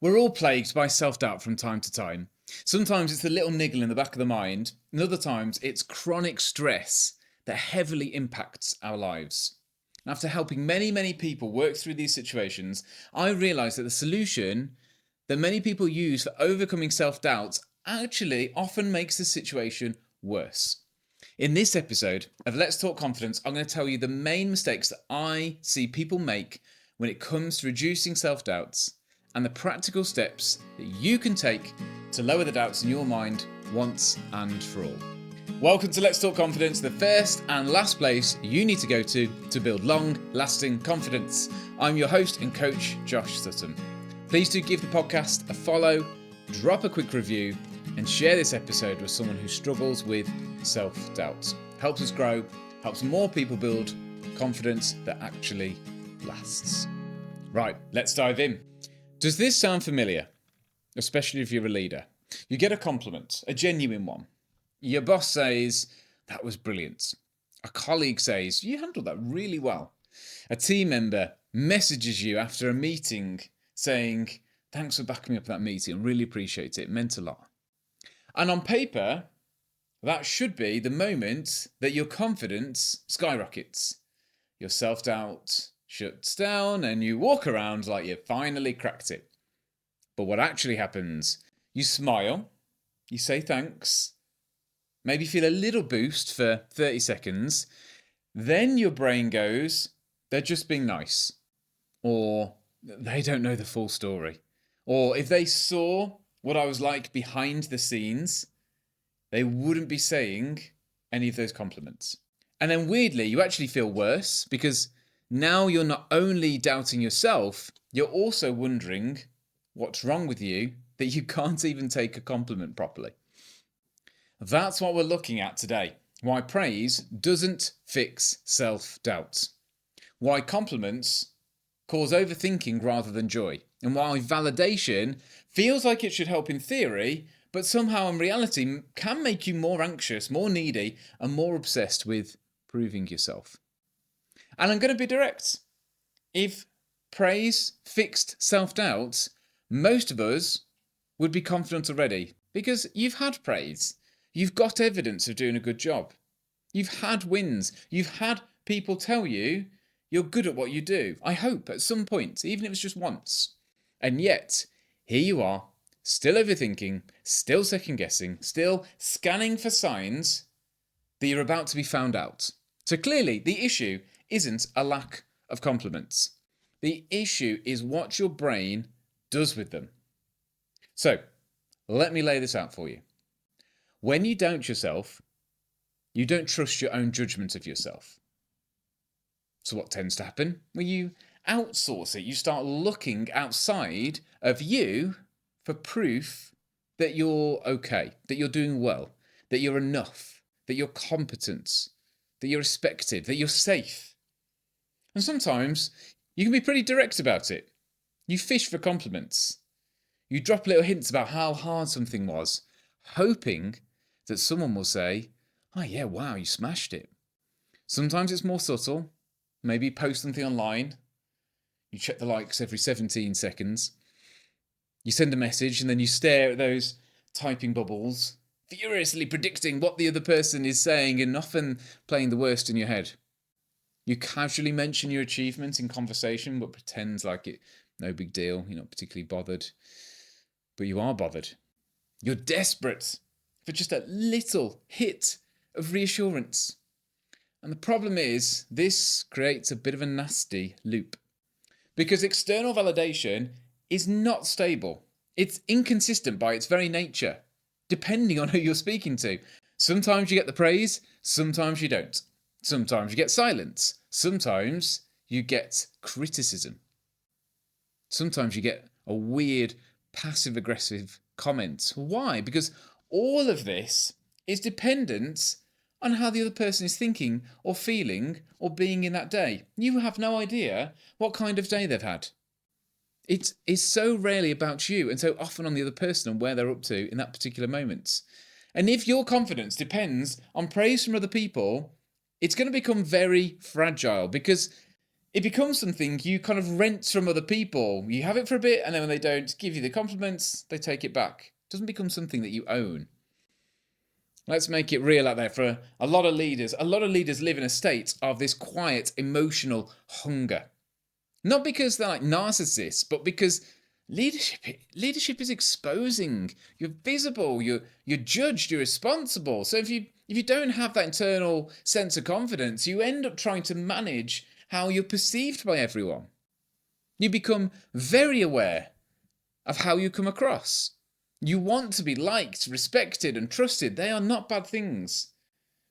We're all plagued by self-doubt from time to time. Sometimes it's the little niggle in the back of the mind, and other times it's chronic stress that heavily impacts our lives. After helping many people work through these situations, I realised that the solution that many people use for overcoming self-doubt actually often makes the situation worse. In this episode of Let's Talk Confidence, I'm going to tell you the main mistakes that I see people make when it comes to reducing self-doubts and the practical steps that you can take to lower the doubts in your mind once and for all. Welcome to Let's Talk Confidence, the first and last place you need to go to build long-lasting confidence. I'm your host and coach, Josh Sutton. Please do give the podcast a follow, drop a quick review, and share this episode with someone who struggles with self-doubt. Helps us grow, helps more people build confidence that actually lasts. Right, let's dive in. Does this sound familiar? Especially if you're a leader. You get a compliment, a genuine one. Your boss says, "That was brilliant." A colleague says, "You handled that really well." A team member messages you after a meeting saying, "Thanks for backing me up in that meeting. I really appreciate it. It meant a lot." And on paper, that should be the moment that your confidence skyrockets. Your self-doubt shuts down and you walk around like you finally cracked it. But what actually happens? You smile, you say thanks, maybe feel a little boost for 30 seconds. Then your brain goes, "They're just being nice." Or "They don't know the full story." Or "If they saw what I was like behind the scenes, they wouldn't be saying any of those compliments." And then weirdly, you actually feel worse because now you're not only doubting yourself, you're also wondering what's wrong with you that you can't even take a compliment properly. That's what we're looking at today. Why praise doesn't fix self-doubt. Why compliments cause overthinking rather than joy. And why validation feels like it should help in theory, but somehow in reality can make you more anxious, more needy, and more obsessed with proving yourself. And I'm going to be direct. If praise fixed self-doubt, most of us would be confident already because you've had praise. You've got evidence of doing a good job. You've had wins. You've had people tell you you're good at what you do. I hope at some point, even if it's just once. And yet, here you are, still overthinking, still second guessing, still scanning for signs that you're about to be found out. So clearly, the issue isn't a lack of compliments. The issue is what your brain does with them. So, let me lay this out for you. When you doubt yourself, you don't trust your own judgment of yourself. So what tends to happen? Well, you outsource it. You start looking outside of you for proof that you're okay, that you're doing well, that you're enough, that you're competent, that you're respected, that you're safe. And sometimes you can be pretty direct about it. You fish for compliments. You drop little hints about how hard something was, hoping that someone will say, "Oh yeah, wow, you smashed it." Sometimes it's more subtle. Maybe post something online. You check the likes every 17 seconds. You send a message and then you stare at those typing bubbles, furiously predicting what the other person is saying and often playing the worst in your head. You casually mention your achievement in conversation but pretend like it no big deal. You're not particularly bothered. But you are bothered. You're desperate for just a little hit of reassurance. And the problem is, this creates a bit of a nasty loop. Because external validation is not stable. It's inconsistent by its very nature, depending on who you're speaking to. Sometimes you get the praise, sometimes you don't. Sometimes you get silence, sometimes you get criticism. Sometimes you get a weird passive-aggressive comment. Why? Because all of this is dependent on how the other person is thinking or feeling or being in that day. You have no idea what kind of day they've had. It is so rarely about you and so often on the other person and where they're up to in that particular moment. And if your confidence depends on praise from other people, it's going to become very fragile because It becomes something you kind of rent from other people. You have it for a bit, and then when they don't give you the compliments, they take it back. It doesn't become something that you own. Let's make it real out there for a lot of leaders. A lot of leaders live in a state of this quiet emotional hunger. Not because they're like narcissists, but because leadership is exposing. You're visible, you're judged, you're responsible. So if you don't have that internal sense of confidence, you end up trying to manage how you're perceived by everyone. You become very aware of how you come across. You want to be liked, respected, and trusted. They are not bad things.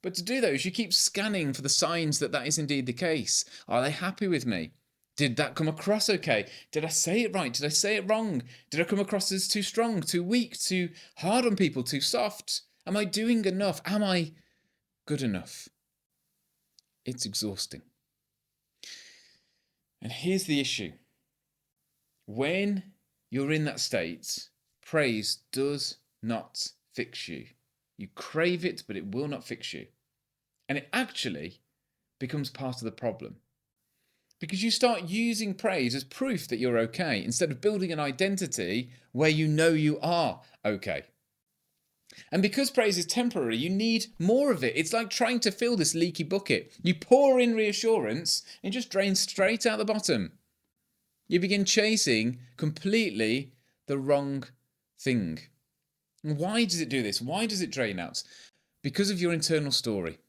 But to do those, you keep scanning for the signs that that is indeed the case. Are they happy with me? Did that come across okay? Did I say it right? Did I say it wrong? Did I come across as too strong, too weak, too hard on people, too soft? Am I doing enough? Am I good enough? It's exhausting. And here's the issue. When you're in that state, praise does not fix you. You crave it, but it will not fix you. And it actually becomes part of the problem. Because you start using praise as proof that you're okay, instead of building an identity where you know you are okay. And because praise is temporary, you need more of it. It's like trying to fill this leaky bucket. You pour in reassurance and it just drains straight out the bottom. You begin chasing completely the wrong thing. And why does it do this? Why does it drain out? Because of your internal story.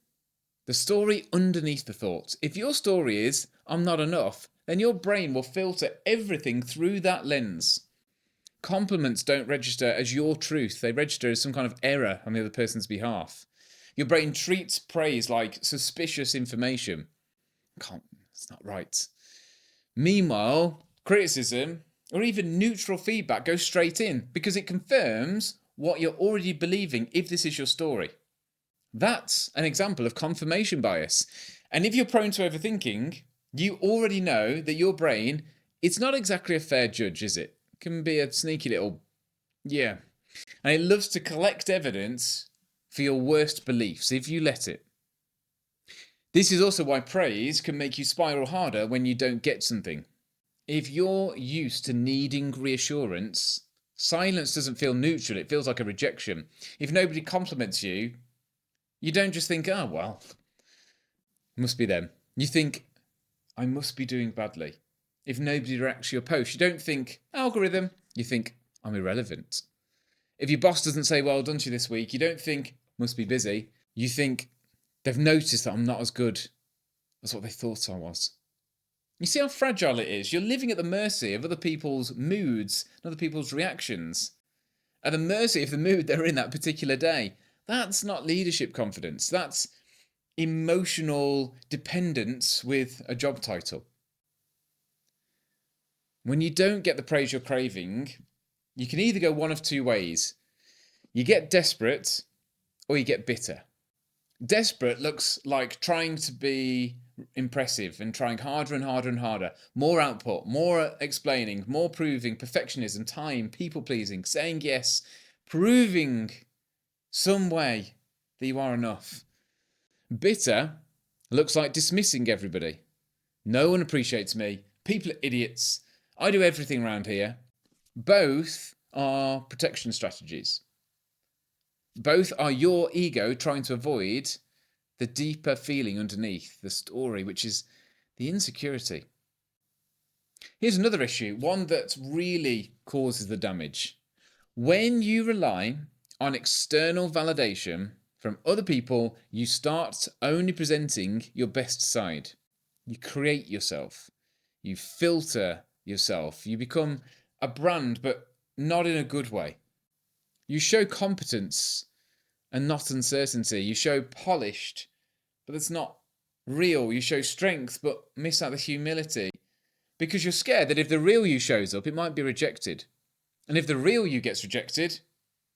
The story underneath the thoughts. If your story is, I'm not enough, then your brain will filter everything through that lens. Compliments don't register as your truth. They register as some kind of error on the other person's behalf. Your brain treats praise like suspicious information. It's not right. Meanwhile, criticism or even neutral feedback goes straight in because it confirms what you're already believing if this is your story. That's an example of confirmation bias. And if you're prone to overthinking, you already know that your brain, it's not exactly a fair judge, is it? It can be a sneaky little, yeah. And it loves to collect evidence for your worst beliefs if you let it. This is also why praise can make you spiral harder when you don't get something. If you're used to needing reassurance, silence doesn't feel neutral, it feels like a rejection. If nobody compliments you, you don't just think, oh, well, must be them. You think, I must be doing badly. If nobody reacts to your post, you don't think, algorithm. You think, I'm irrelevant. If your boss doesn't say, well done to you this week, you don't think, must be busy. You think, they've noticed that I'm not as good as what they thought I was. You see how fragile it is? You're living at the mercy of other people's moods and other people's reactions. At the mercy of the mood they're in that particular day. That's not leadership confidence. That's emotional dependence with a job title. When you don't get the praise you're craving, you can either go one of two ways. You get desperate or you get bitter. Desperate looks like trying to be impressive and trying harder and harder and harder. More output, more explaining, more proving, perfectionism, time, people pleasing, saying yes, proving some way that you are enough. Bitter looks like dismissing everybody. No one appreciates me. People are idiots. I do everything around here. Both are protection strategies. Both are your ego trying to avoid the deeper feeling underneath the story, which is the insecurity. Here's another issue, one that really causes the damage. When you rely on external validation from other people, you start only presenting your best side. You create yourself. You filter yourself. You become a brand, but not in a good way. You show competence and not uncertainty. You show polished, but that's not real. You show strength, but miss out the humility. Because you're scared that if the real you shows up, it might be rejected. And if the real you gets rejected,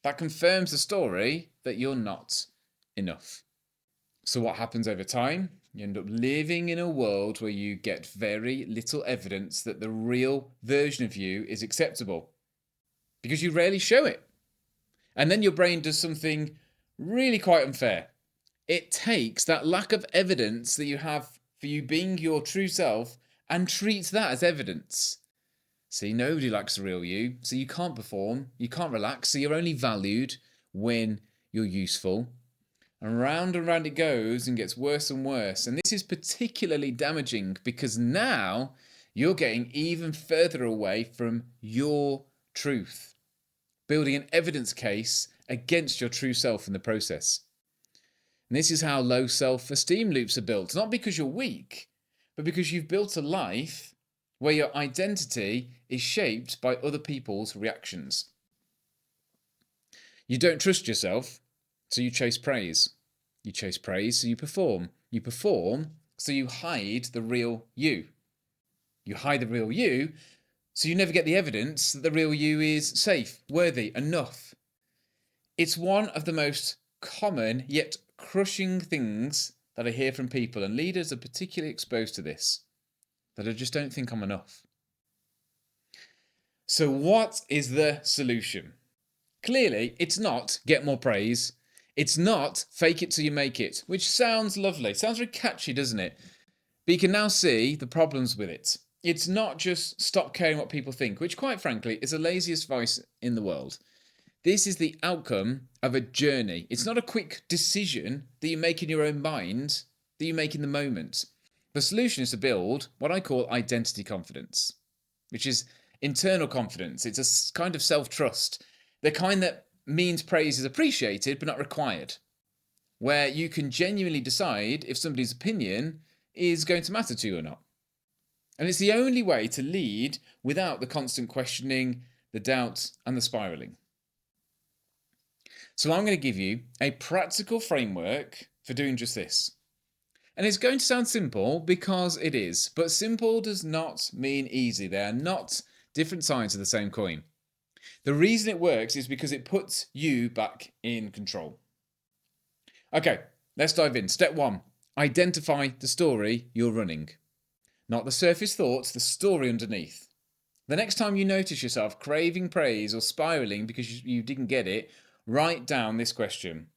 that confirms the story that you're not enough. So what happens over time? You end up living in a world where you get very little evidence that the real version of you is acceptable. Because you rarely show it. And then your brain does something really quite unfair. It takes that lack of evidence that you have for you being your true self and treat that as evidence. See, nobody likes the real you, so you can't perform, you can't relax, so you're only valued when you're useful. And round it goes and gets worse and worse. And this is particularly damaging because now you're getting even further away from your truth, building an evidence case against your true self in the process. And this is how low self-esteem loops are built, not because you're weak, but because you've built a life where your identity is shaped by other people's reactions. You don't trust yourself, so you chase praise. You chase praise, so you perform. You perform, so you hide the real you. You hide the real you, so you never get the evidence that the real you is safe, worthy, enough. It's one of the most common yet crushing things that I hear from people, and leaders are particularly exposed to this, that I just don't think I'm enough. So what is the solution? Clearly, it's not get more praise. It's not fake it till you make it, which sounds lovely. Sounds very catchy, doesn't it? But you can now see the problems with it. It's not just stop caring what people think, which quite frankly is the laziest advice in the world. This is the outcome of a journey. It's not a quick decision that you make in your own mind, that you make in the moment. The solution is to build what I call identity confidence, which is internal confidence. It's a kind of self-trust, the kind that means praise is appreciated but not required, where you can genuinely decide if somebody's opinion is going to matter to you or not. And it's the only way to lead without the constant questioning, the doubt, and the spiraling. So I'm going to give you a practical framework for doing just this. And it's going to sound simple because it is, but simple does not mean easy. They are not different sides of the same coin. The reason it works is because it puts you back in control. Okay, let's dive in. Step 1, identify the story you're running. Not the surface thoughts, the story underneath. The next time you notice yourself craving praise or spiraling because you didn't get it, write down this question.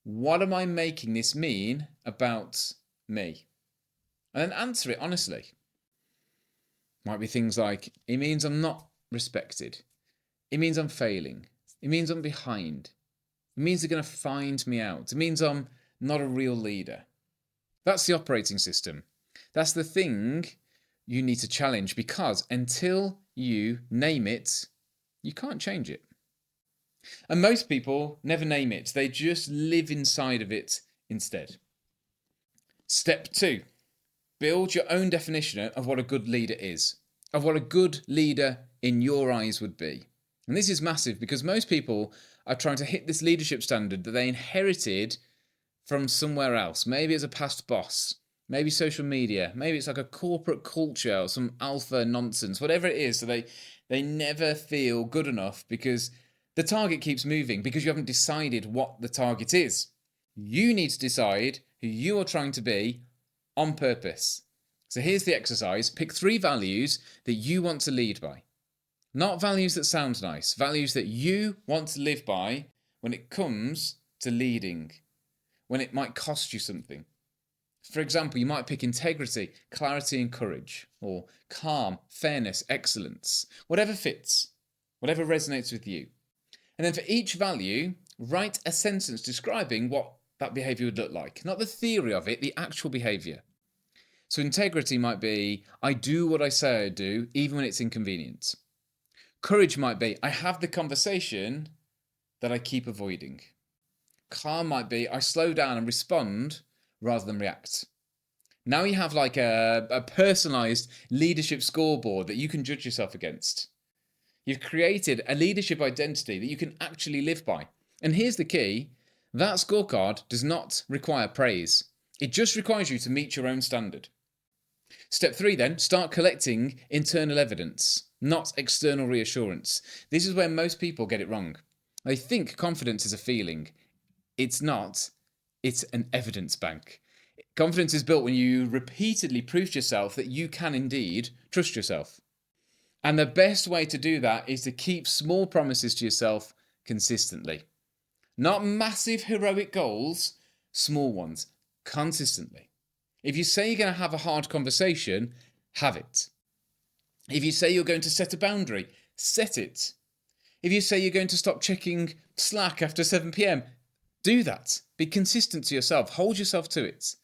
What am I making this mean about me? And then answer it honestly. Might be things like, it means I'm not respected. It means I'm failing. It means I'm behind. It means they're going to find me out. It means I'm not a real leader. That's the operating system. That's the thing you need to challenge, because until you name it, you can't change it. And most people never name it. They just live inside of it instead. Step 2, build your own definition of what a good leader is, of what a good leader in your eyes would be. And this is massive because most people are trying to hit this leadership standard that they inherited from somewhere else. Maybe it's a past boss, maybe social media, maybe it's like a corporate culture or some alpha nonsense, whatever it is. So they never feel good enough because the target keeps moving, because you haven't decided what the target is. You need to decide who you are trying to be on purpose. So here's the exercise. Pick 3 values that you want to lead by. Not values that sound nice, values that you want to live by when it comes to leading, when it might cost you something. For example, you might pick integrity, clarity and courage, or calm, fairness, excellence, whatever fits, whatever resonates with you. And then for each value, write a sentence describing what that behaviour would look like. Not the theory of it, the actual behaviour. So integrity might be, I do what I say I do, even when it's inconvenient. Courage might be, I have the conversation that I keep avoiding. Calm might be, I slow down and respond rather than react. Now you have like a personalised leadership scoreboard that you can judge yourself against. You've created a leadership identity that you can actually live by. And here's the key, that scorecard does not require praise. It just requires you to meet your own standard. Step 3 then, start collecting internal evidence, not external reassurance. This is where most people get it wrong. They think confidence is a feeling. It's not. It's an evidence bank. Confidence is built when you repeatedly prove to yourself that you can indeed trust yourself. And the best way to do that is to keep small promises to yourself consistently. Not massive heroic goals, small ones, consistently. If you say you're going to have a hard conversation, have it. If you say you're going to set a boundary, set it. If you say you're going to stop checking Slack after 7 p.m, do that. Be consistent to yourself. Hold yourself to it.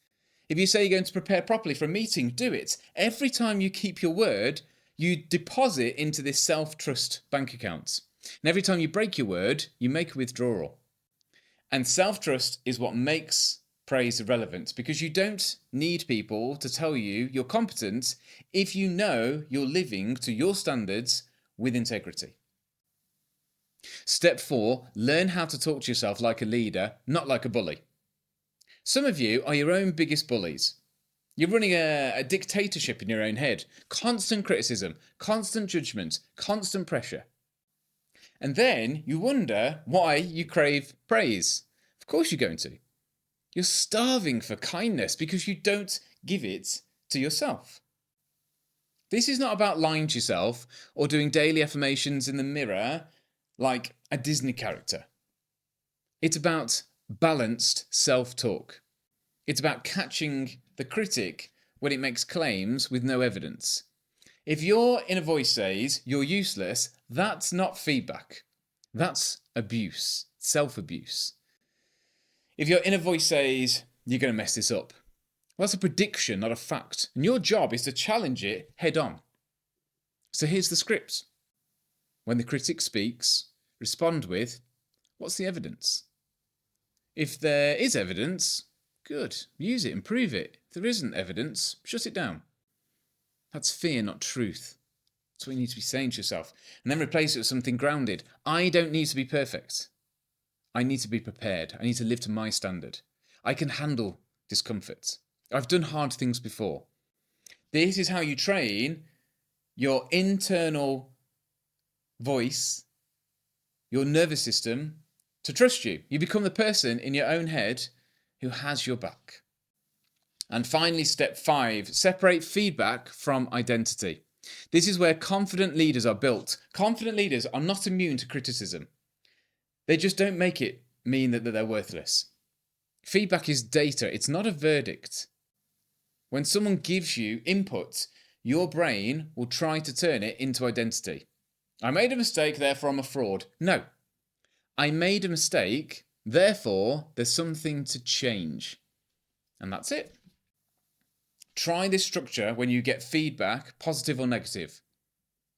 If you say you're going to prepare properly for a meeting, do it. Every time you keep your word, you deposit into this self-trust bank account. And every time you break your word, you make a withdrawal. And self-trust is what makes praise irrelevant, because you don't need people to tell you you're competent if you know you're living to your standards with integrity. Step 4, learn how to talk to yourself like a leader, not like a bully. Some of you are your own biggest bullies. You're running a dictatorship in your own head. Constant criticism, constant judgment, constant pressure. And then you wonder why you crave praise. Of course you're going to. You're starving for kindness because you don't give it to yourself. This is not about lying to yourself or doing daily affirmations in the mirror like a Disney character. It's about balanced self-talk. It's about catching the critic when it makes claims with no evidence. If your inner voice says you're useless, that's not feedback. That's abuse, self-abuse. If your inner voice says you're going to mess this up, well, that's a prediction, not a fact. And your job is to challenge it head on. So here's the script. When the critic speaks, respond with, what's the evidence? If there is evidence, good, use it, improve it. If there isn't evidence, shut it down. That's fear, not truth. That's what you need to be saying to yourself. And then replace it with something grounded. I don't need to be perfect. I need to be prepared. I need to live to my standard. I can handle discomfort. I've done hard things before. This is how you train your internal voice, your nervous system, to trust you. You become the person in your own head who has your back. And finally, step 5, separate feedback from identity. This is where confident leaders are built. Confident leaders are not immune to criticism. They just don't make it mean that they're worthless. Feedback is data. It's not a verdict. When someone gives you input, your brain will try to turn it into identity. I made a mistake, therefore I'm a fraud. No. I made a mistake, therefore there's something to change. And that's it. Try this structure when you get feedback, positive or negative.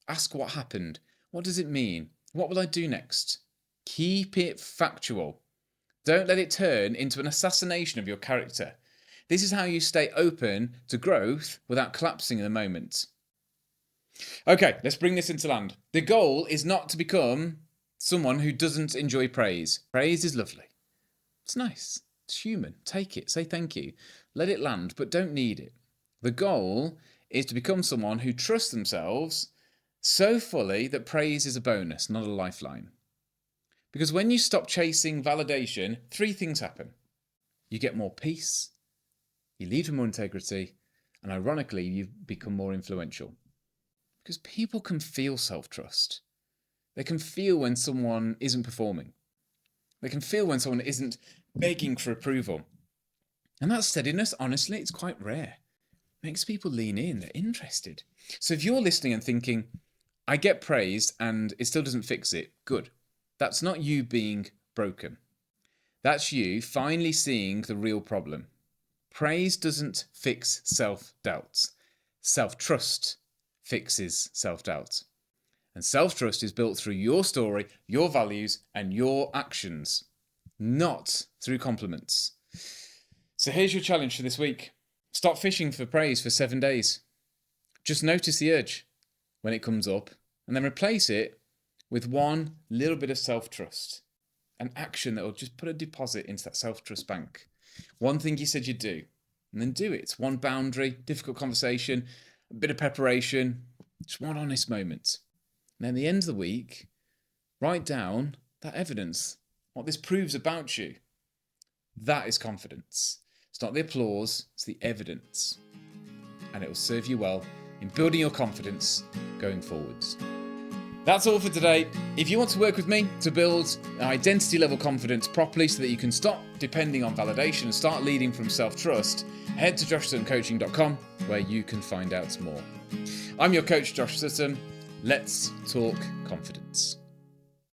Ask what happened. What does it mean? What will I do next? Keep it factual. Don't let it turn into an assassination of your character. This is how you stay open to growth without collapsing in the moment. Okay, let's bring this into land. The goal is not to become someone who doesn't enjoy praise. Praise is lovely. It's nice. It's human. Take it. Say thank you. Let it land, but don't need it. The goal is to become someone who trusts themselves so fully that praise is a bonus, not a lifeline. Because when you stop chasing validation, 3 things happen. You get more peace, you lead with more integrity, and ironically, you become more influential. Because people can feel self-trust. They can feel when someone isn't performing. They can feel when someone isn't begging for approval. And that steadiness, honestly, it's quite rare. It makes people lean in, they're interested. So if you're listening and thinking, I get praised and it still doesn't fix it, good. That's not you being broken. That's you finally seeing the real problem. Praise doesn't fix self-doubt. Self-trust fixes self-doubt. And self-trust is built through your story, your values, and your actions, not through compliments. So here's your challenge for this week. Stop fishing for praise for 7 days. Just notice the urge when it comes up and then replace it with one little bit of self-trust. An action that will just put a deposit into that self-trust bank. One thing you said you'd do, and then do it. One boundary, difficult conversation, a bit of preparation, just one honest moment. And then at the end of the week, write down that evidence, what this proves about you. That is confidence. It's not the applause, it's the evidence. And it will serve you well in building your confidence going forwards. That's all for today. If you want to work with me to build identity level confidence properly so that you can stop depending on validation and start leading from self-trust, head to joshsuttoncoaching.com where you can find out more. I'm your coach, Josh Sutton. Let's talk confidence.